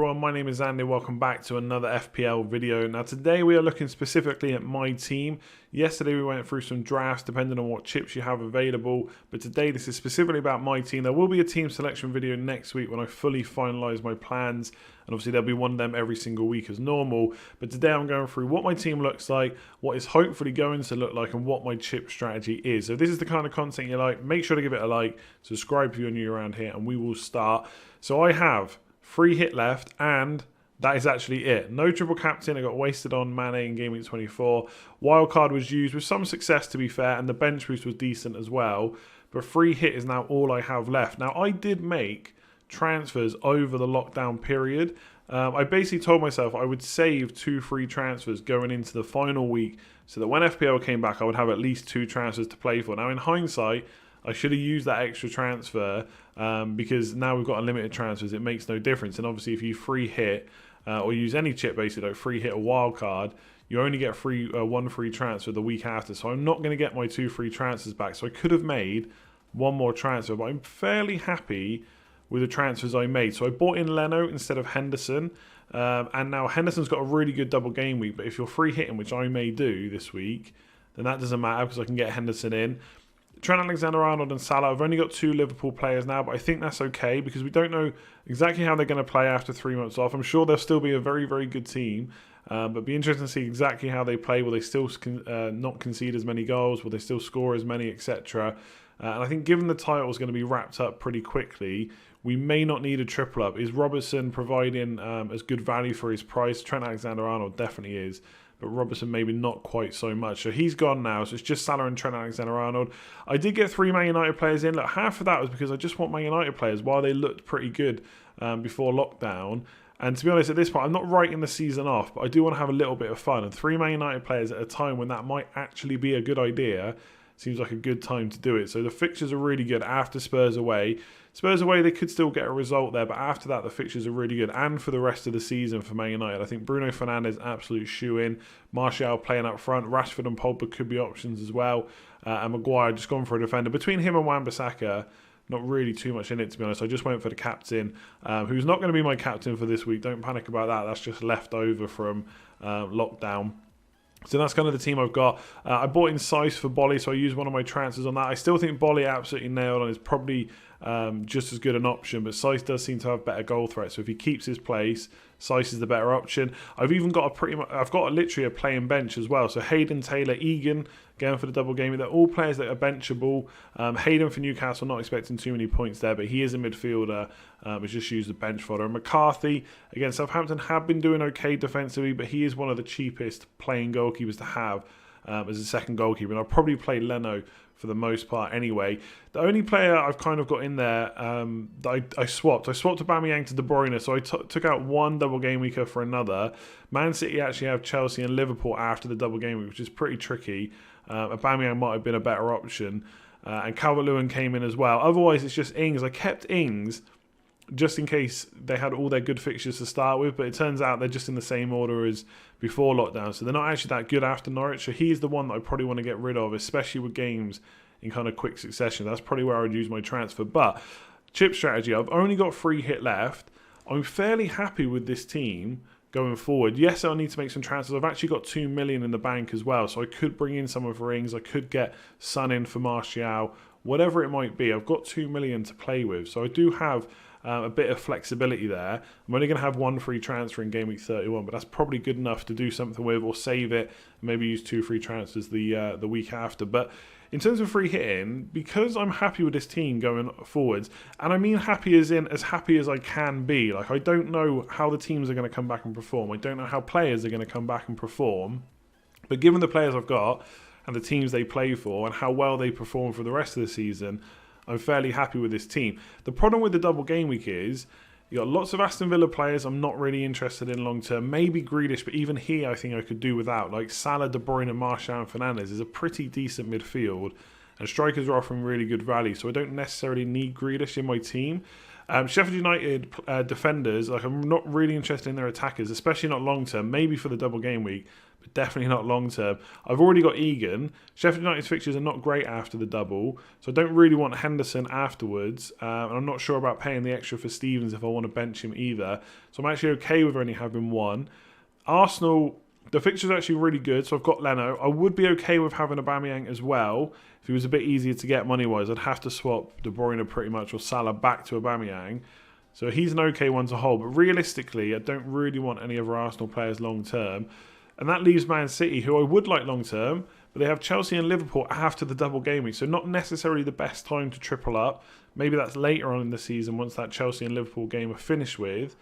everyone, my name is Andy. Welcome back to another FPL video. Now today we are looking specifically at my team. Yesterday we went through some drafts depending on what chips you have available, but today this is specifically about my team. There will be a team selection video next week when I fully finalise my plans, and obviously there'll be one of them every single week as normal. But today I'm going through what my team looks like, what is hopefully going to look like, and what my chip strategy is. So if this is the kind of content you like, make sure to give it a like, subscribe if you're new around here, and we will start. So I have 3 hit left, and that is actually it. No triple captain. I got wasted on Mane in game week 24. Wildcard was used with some success, to be fair, and the bench boost was decent as well. But 3 hit is now all I have left. Now, I did make transfers over the lockdown period. I basically told myself I would save 2 free transfers going into the final week so that when FPL came back, I would have at least 2 transfers to play for. Now, in hindsight, I should have used that extra transfer because now we've got unlimited transfers. It makes no difference. And obviously, if you free hit or use any chip, basically, like free hit or wild card, you only get one free transfer the week after. So I'm not going to get my 2 free transfers back. So I could have made 1 more transfer, but I'm fairly happy with the transfers I made. So I bought in Leno instead of Henderson. And now Henderson's got a really good double game week. But if you're free hitting, which I may do this week, then that doesn't matter because I can get Henderson in. Trent Alexander-Arnold and Salah, I've only got 2 Liverpool players now, but I think that's okay because we don't know exactly how they're going to play after 3 months off. I'm sure they'll still be a very, very good team, but be interesting to see exactly how they play. Will they still not concede as many goals? Will they still score as many, etc.? And I think given the title is going to be wrapped up pretty quickly, we may not need a triple up. Is Robertson providing as good value for his price? Trent Alexander-Arnold definitely is, but Robertson maybe not quite so much. So he's gone now, so it's just Salah and Trent Alexander-Arnold. I did get 3 Man United players in. Look, half of that was because I just want Man United players while they looked pretty good before lockdown. And to be honest, at this point, I'm not writing the season off, but I do want to have a little bit of fun. And 3 Man United players at a time when that might actually be a good idea seems like a good time to do it. So the fixtures are really good after Spurs away. Spurs away, they could still get a result there, but after that, the fixtures are really good. And for the rest of the season for Man United, I think Bruno Fernandes, absolute shoe-in. Martial playing up front. Rashford and Pogba could be options as well. And Maguire just gone for a defender. Between him and Wan-Bissaka, not really too much in it, to be honest. I just went for the captain, who's not going to be my captain for this week. Don't panic about that. That's just left over from lockdown. So that's kind of the team I've got. I bought in Saiss for Bolly, so I used one of my transfers on that. I still think Bolly absolutely nailed on. Is probably just as good an option, but Saiss does seem to have better goal threat. So if he keeps his place, Saiss is the better option. I've even got I've got literally a playing bench as well. So Hayden, Taylor, Egan going for the double game. They're all players that are benchable. Hayden for Newcastle, not expecting too many points there, but he is a midfielder. He's just used the bench fodder. And McCarthy, again, Southampton have been doing okay defensively, but he is one of the cheapest playing goalkeepers to have as a second goalkeeper. And I'll probably play Leno for the most part anyway. The only player I've kind of got in there that I swapped Aubameyang to De Bruyne, so I took out one double game weeker for another. Man City actually have Chelsea and Liverpool after the double game week, which is pretty tricky. Aubameyang might have been a better option. And Calvert-Lewin came in as well. Otherwise, it's just Ings. I kept Ings just in case they had all their good fixtures to start with, but it turns out they're just in the same order as before lockdown, so they're not actually that good after Norwich. So he's the one that I probably want to get rid of, especially with games in kind of quick succession. That's probably where I'd use my transfer. But chip strategy, I've only got 3 hit left. I'm fairly happy with this team going forward. Yes, I'll need to make some transfers. I've actually got 2 million in the bank as well, so I could bring in someone for Ings. I could get Son in for Martial, whatever it might be. I've got 2 million to play with, so I do have a bit of flexibility there. I'm only going to have 1 free transfer in game week 31, but that's probably good enough to do something with, or save it, maybe use 2 free transfers the week after. But in terms of free hitting, because I'm happy with this team going forwards, and I mean happy as in as happy as I can be. Like, I don't know how the teams are going to come back and perform. I don't know how players are going to come back and perform. But given the players I've got and the teams they play for and how well they perform for the rest of the season, I'm fairly happy with this team. The problem with the double game week is you got lots of Aston Villa players I'm not really interested in long term. Maybe Grealish, but even here I think I could do without. Like Salah, De Bruyne, Martial and Fernandes is a pretty decent midfield, and strikers are offering really good value, so I don't necessarily need Grealish in my team. Sheffield United defenders, like I'm not really interested in their attackers, especially not long term, maybe for the double game week, but definitely not long term. I've already got Egan. Sheffield United's fixtures are not great after the double, so I don't really want Henderson afterwards. And I'm not sure about paying the extra for Stevens if I want to bench him either. So I'm actually okay with only having one. Arsenal, the fixture's actually really good, so I've got Leno. I would be okay with having Aubameyang as well. If he was a bit easier to get money-wise, I'd have to swap De Bruyne pretty much or Salah back to Aubameyang. So he's an okay one to hold. But realistically, I don't really want any other Arsenal players long-term. And that leaves Man City, who I would like long-term, but they have Chelsea and Liverpool after the double game week. So not necessarily the best time to triple up. Maybe that's later on in the season once that Chelsea and Liverpool game are finished with.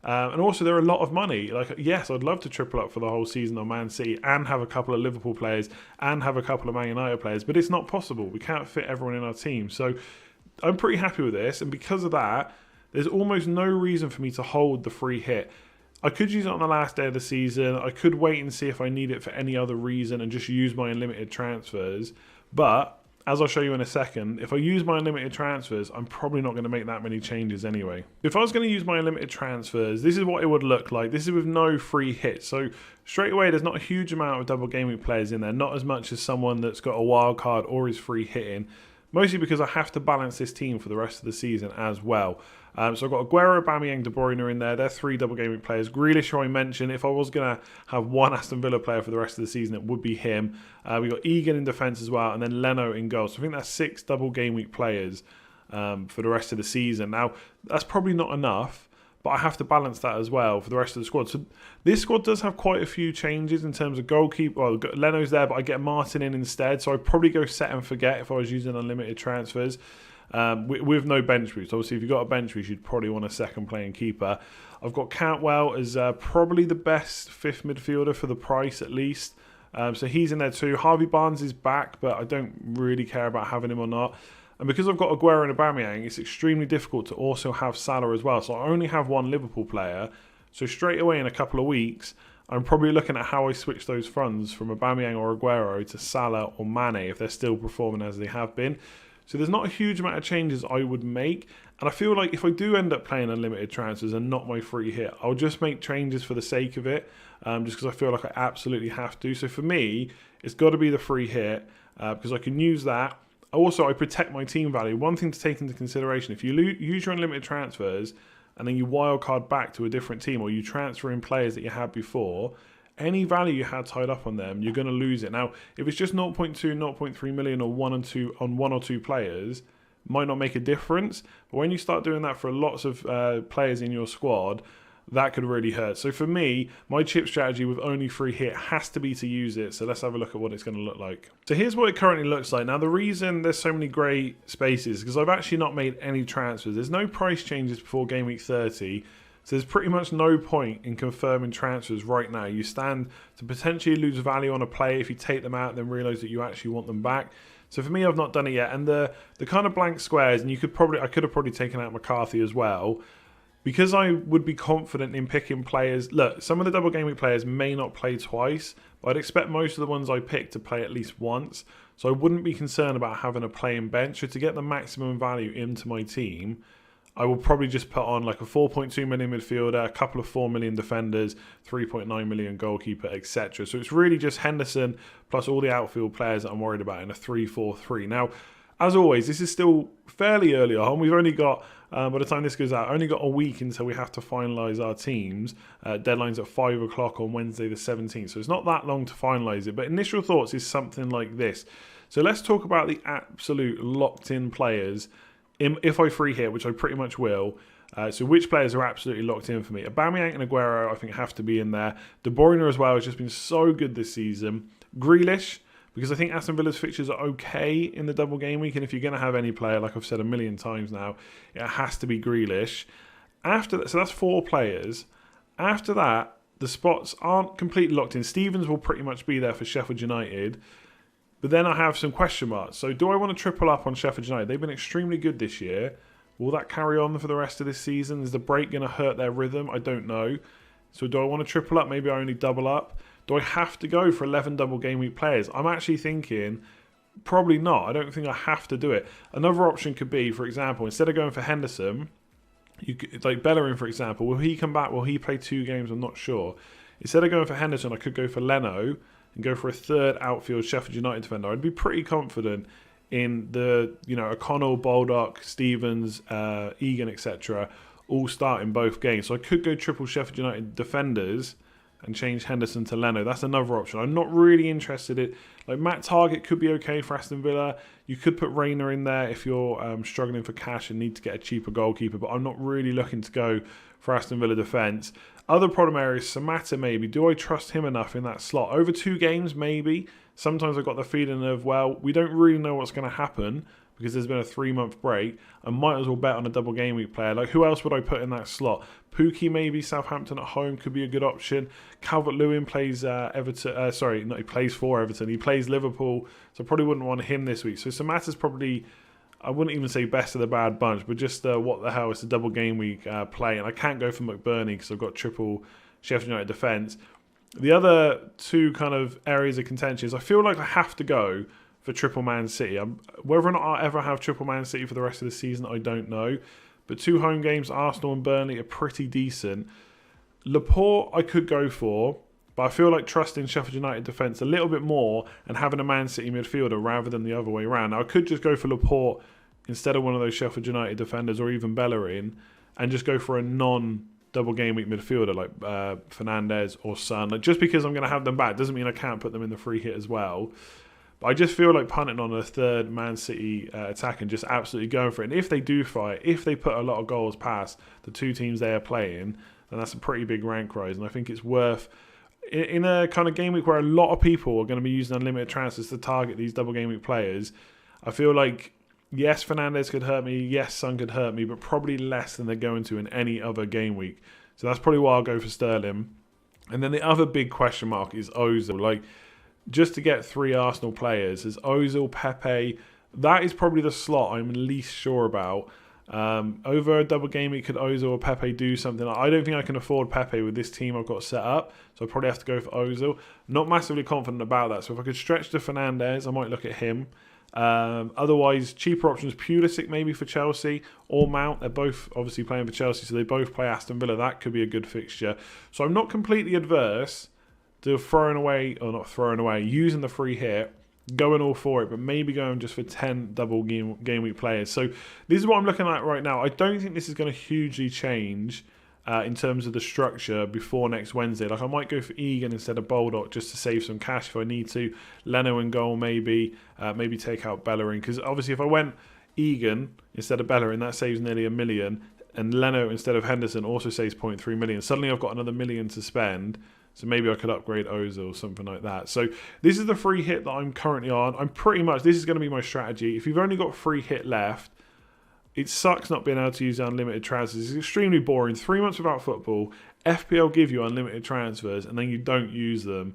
And also, they're a lot of money. Like, yes, I'd love to triple up for the whole season on Man City and have a couple of Liverpool players and have a couple of Man United players, but it's not possible. We can't fit everyone in our team. So I'm pretty happy with this. And because of that, there's almost no reason for me to hold the free hit. I could use it on the last day of the season. I could wait and see if I need it for any other reason and just use my unlimited transfers. But as I'll show you in a second, if I use my unlimited transfers, I'm probably not going to make that many changes anyway. If I was going to use my unlimited transfers, this is what it would look like. This is with no free hits. So straight away, there's not a huge amount of double game week players in there. Not as much as someone that's got a wild card or is free hitting. Mostly because I have to balance this team for the rest of the season as well. So I've got Aguero, Aubameyang, De Bruyne in there. They're 3 double game week players. Grealish, who I mentioned, if I was going to have one Aston Villa player for the rest of the season, it would be him. We've got Egan in defence as well, and then Leno in goal. So I think that's 6 double game week players for the rest of the season. Now, that's probably not enough, but I have to balance that as well for the rest of the squad. So this squad does have quite a few changes in terms of goalkeeper. Well, Leno's there, but I get Martin in instead. So I'd probably go set and forget if I was using unlimited transfers. With no bench boost. Obviously, if you've got a bench boost, you'd probably want a second playing keeper. I've got Cantwell as probably the best 5th midfielder for the price at least. So he's in there too. Harvey Barnes is back, but I don't really care about having him or not. And because I've got Aguero and Aubameyang, it's extremely difficult to also have Salah as well. So I only have one Liverpool player. So straight away in a couple of weeks, I'm probably looking at how I switch those funds from Aubameyang or Aguero to Salah or Mane if they're still performing as they have been. So there's not a huge amount of changes I would make. And I feel like if I do end up playing unlimited transfers and not my free hit, I'll just make changes for the sake of it, just because I feel like I absolutely have to. So for me, it's got to be the free hit because I can use that. Also, I protect my team value. One thing to take into consideration, if you use your unlimited transfers and then you wildcard back to a different team or you transfer in players that you had before, any value you had tied up on them, you're going to lose it. Now, if it's just 0.2, 0.3 million or 1 or 2 players, might not make a difference. But when you start doing that for lots of players in your squad, that could really hurt. So for me, my chip strategy with only free hit has to be to use it. So let's have a look at what it's going to look like. So here's what it currently looks like. Now, the reason there's so many grey spaces is because I've actually not made any transfers. There's no price changes before game week 30. So there's pretty much no point in confirming transfers right now. You stand to potentially lose value on a player if you take them out and then realise that you actually want them back. So for me, I've not done it yet. And the kind of blank squares, and I could have probably taken out McCarthy as well. Because I would be confident in picking players. Look, some of the double game week players may not play twice, but I'd expect most of the ones I pick to play at least once. So I wouldn't be concerned about having a playing bench. So to get the maximum value into my team, I will probably just put on like a 4.2 million midfielder, a couple of 4 million defenders, 3.9 million goalkeeper, etc. So it's really just Henderson plus all the outfield players that I'm worried about in a 3-4-3. Now, as always, this is still fairly early on. We've only got, by the time this goes out, only got a week until we have to finalise our teams. Deadline's at 5 o'clock on Wednesday the 17th. So it's not that long to finalise it. But initial thoughts is something like this. So let's talk about the absolute locked-in players if I free hit, which I pretty much will. So which players are absolutely locked in for me? Aubameyang and Aguero, I think, have to be in there. De Bruyne as well has just been so good this season. Grealish, because I think Aston Villa's fixtures are okay in the double game week, and if you're going to have any player, like I've said a million times now, it has to be Grealish. After that, so that's 4 players. After that, the spots aren't completely locked in. Stevens will pretty much be there for Sheffield United, but then I have some question marks. So do I want to triple up on Sheffield United? They've been extremely good this year. Will that carry on for the rest of this season? Is the break going to hurt their rhythm? I don't know. So do I want to triple up? Maybe I only double up. Do I have to go for 11 double game week players? I'm actually thinking probably not. I don't think I have to do it. Another option could be, for example, instead of going for Henderson, you could, like Bellerin, for example, will he come back? Will he play 2 games? I'm not sure. instead of going for Henderson, I could go for Leno and go for a third outfield Sheffield United defender. I'd be pretty confident in the, O'Connell, Baldock, Stevens, Egan, etc., all starting both games. So I could go triple Sheffield United defenders and change Henderson to Leno. That's another option. I'm not really interested in... Matt Targett could be okay for Aston Villa. You could put Reina in there if you're struggling for cash and need to get a cheaper goalkeeper, but I'm not really looking to go for Aston Villa defence. Other problem areas, Samatta maybe. Do I trust him enough in that slot? Over 2 games, maybe. Sometimes I've got the feeling of, we don't really know what's going to happen because there's been a 3-month break. I might as well bet on a double game week player. Who else would I put in that slot? Pookie maybe, Southampton at home could be a good option. Calvert-Lewin plays Everton. He plays for Everton. He plays Liverpool, so I probably wouldn't want him this week. So Samatta's probably, I wouldn't even say best of the bad bunch, but just what the hell, it's a double game week play. And I can't go for McBurney because I've got triple Sheffield United defence. The other 2 kind of areas of contention is I feel like I have to go for triple Man City. Whether or not I'll ever have triple Man City for the rest of the season, I don't know. But 2 home games, Arsenal and Burnley, are pretty decent. Laporte I could go for, but I feel like trusting Sheffield United defence a little bit more and having a Man City midfielder rather than the other way around. Now, I could just go for Laporte instead of one of those Sheffield United defenders or even Bellerin and just go for a non-double game week midfielder like Fernandes or Son. Just because I'm going to have them back doesn't mean I can't put them in the free hit as well. But I just feel like punting on a third Man City attack and just absolutely going for it. And if they do fight, if they put a lot of goals past the 2 teams they are playing, then that's a pretty big rank rise. And I think it's worth, in a kind of game week where a lot of people are going to be using unlimited transfers to target these double game week players, I feel like, yes, Fernandes could hurt me, yes, Son could hurt me, but probably less than they're going to in any other game week. So that's probably why I'll go for Sterling. And then the other big question mark is Ozil. Just to get 3 Arsenal players, is Ozil, Pepe. That is probably the slot I'm least sure about. Over a double game week, could Ozil or Pepe do something? I don't think I can afford Pepe with this team I've got set up, so I probably have to go for Ozil. Not massively confident about that, so if I could stretch to Fernandes, I might look at him. Otherwise, cheaper options, Pulisic maybe for Chelsea or Mount. They're both obviously playing for Chelsea, so they both play Aston Villa. That could be a good fixture. So I'm not completely adverse to using the free hit, going all for it, but maybe going just for 10 double game week players. So this is what I'm looking at right now. I don't think this is going to hugely change in terms of the structure before next Wednesday. I might go for Egan instead of Baldock just to save some cash if I need to. Leno in goal maybe take out Bellerin, because obviously if I went Egan instead of Bellerin, that saves nearly $1 million, and Leno instead of Henderson also saves 0.3 million. Suddenly I've got another $1 million to spend. So maybe I could upgrade Ozil or something like that. So this is the free hit that I'm currently on. This is going to be my strategy. If you've only got free hit left, it sucks not being able to use unlimited transfers. It's extremely boring. 3 months without football, FPL give you unlimited transfers and then you don't use them.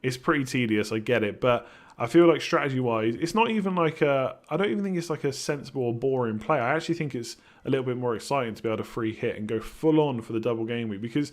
It's pretty tedious, I get it. But I feel like strategy-wise, it's not even I don't even think it's like a sensible or boring play. I actually think it's a little bit more exciting to be able to free hit and go full on for the double game week, because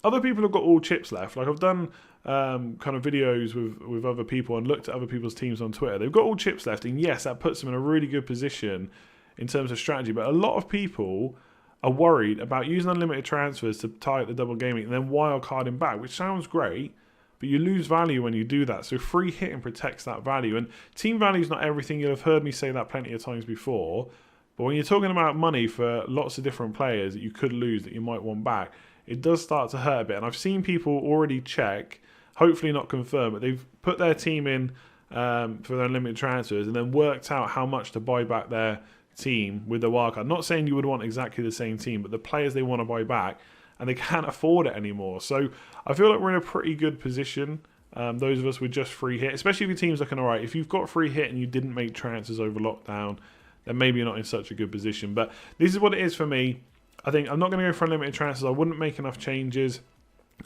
other people have got all chips left. I've done kind of videos with other people and looked at other people's teams on Twitter. They've got all chips left, and yes, that puts them in a really good position in terms of strategy. But a lot of people are worried about using unlimited transfers to target the double gaming and then wildcarding back, which sounds great, but you lose value when you do that. So free hitting protects that value. And team value is not everything. You'll have heard me say that plenty of times before. But when you're talking about money for lots of different players that you could lose, that you might want back, it does start to hurt a bit. And I've seen people already check, hopefully not confirm, but they've put their team in for their unlimited transfers and then worked out how much to buy back their team with the wildcard. Not saying you would want exactly the same team, but the players they want to buy back, and they can't afford it anymore. So I feel like we're in a pretty good position, those of us with just free hit, especially if your team's looking all right. If you've got free hit and you didn't make transfers over lockdown, then maybe you're not in such a good position. But this is what it is for me. I think I'm not going to go for unlimited transfers. I wouldn't make enough changes,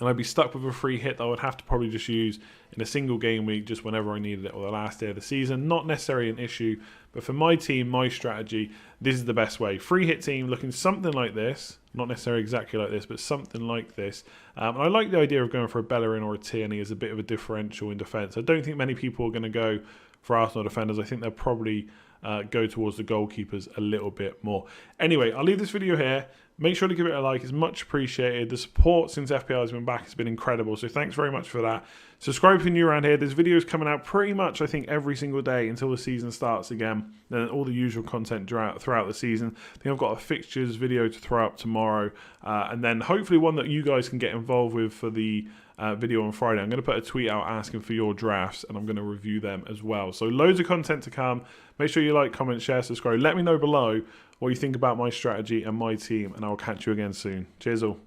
and I'd be stuck with a free hit that I would have to probably just use in a single game week just whenever I needed it, or the last day of the season. Not necessarily an issue, but for my team, my strategy, this is the best way. Free hit team looking something like this, not necessarily exactly like this, but something like this. And I like the idea of going for a Bellerin or a Tierney as a bit of a differential in defence. I don't think many people are going to go for Arsenal defenders. I think they're probably go towards the goalkeepers a little bit more. Anyway, I'll leave this video here. Make sure to give it a like. It's much appreciated. The support since FPL has been back has been incredible. So thanks very much for that. Subscribe if you're new around here. There's videos coming out pretty much, I think, every single day until the season starts again. Then all the usual content throughout the season. I think I've got a fixtures video to throw up tomorrow. And then hopefully one that you guys can get involved with for the video on Friday. I'm going to put a tweet out asking for your drafts, and I'm going to review them as well. So loads of content to come. Make sure you like, comment, share, subscribe. Let me know below what you think about my strategy and my team, and I'll catch you again soon. Cheers all.